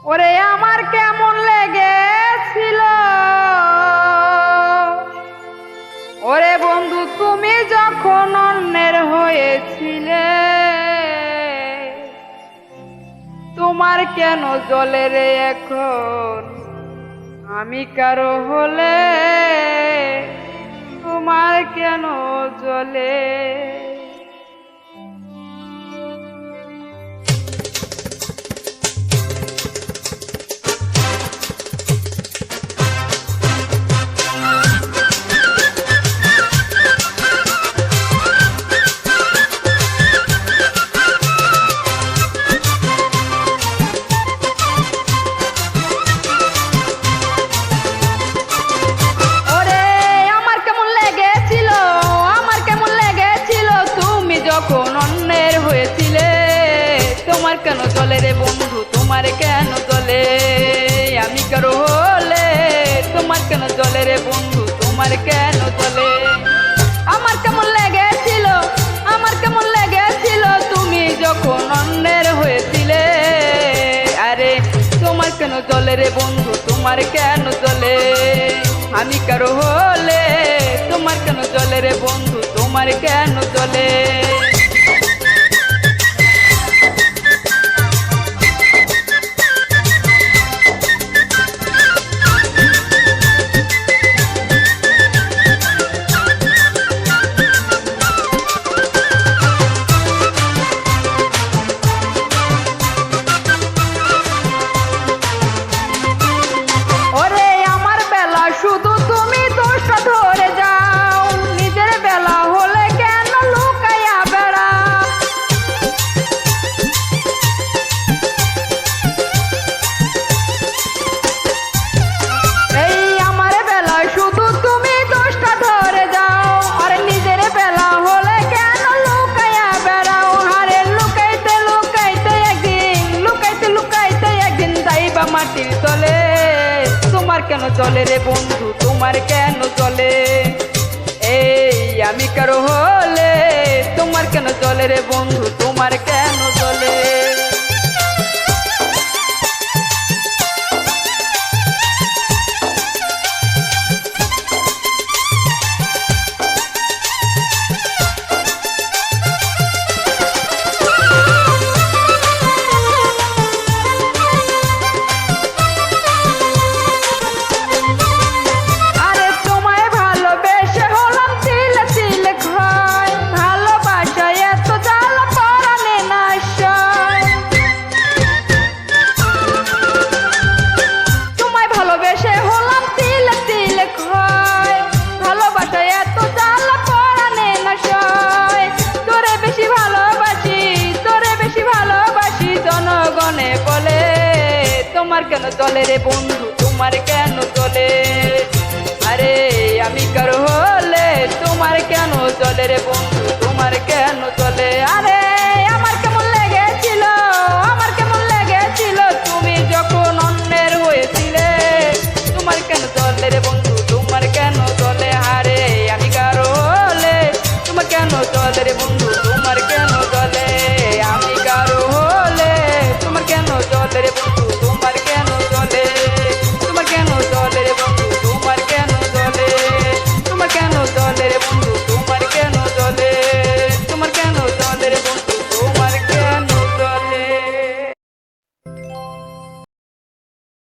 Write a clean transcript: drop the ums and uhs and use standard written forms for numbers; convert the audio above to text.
ওরে আমার কেমন লেগেছিল ওরে বন্ধু তুমি যখন অন্যের হয়েছিলে। তোমার কেন জ্বলে রে এখন আমি কারো হলে, তোমার কেন জ্বলে? যখন অন্যের হয়েছিলে তোমার কেন জ্বলে রে বন্ধু, তোমার কেন জ্বলে? আমি কারো হলে তোমার কেন জ্বলে রে বন্ধু, তোমার কেন জ্বলে? আমার কেমন লেগেছিল, আমার কেমন লেগেছিল তুমি যখন অন্যের হয়েছিলে। আরে তোমার কেন জ্বলে রে বন্ধু, তোমার কেন জ্বলে? আমি কারো হলে তোমার কেন জ্বলে রে বন্ধু, তোমার কেন জ্বলে? শুধু তুমি দোষটা ধরে যাও, নিজের বেলা হলে কেন লুকাইয়া বেড়াও? এই আমার বেলা শুধু তুমি দোষটা ধরে যাও, আর নিজের বেলা হলে কেন লুকাইয়া বেড়াও? আরে লুকাইতে লুকাইতে একদিন, লুকাইতে লুকাইতে একদিন যাইবা মাটির তলে। তোমার কেন চলে রে বন্ধু, তোমার কেন চলে? এই আমি কারো হলে তোমার কেন চলে রে বন্ধু, তোমার কেন চলে? বলে তোমার কেন চলে রে বন্ধু, তোমার কেন চলে? আরে আমি কারো হলে তোমার কেন চলে রে বন্ধু, তোমার কেন চলে? আরে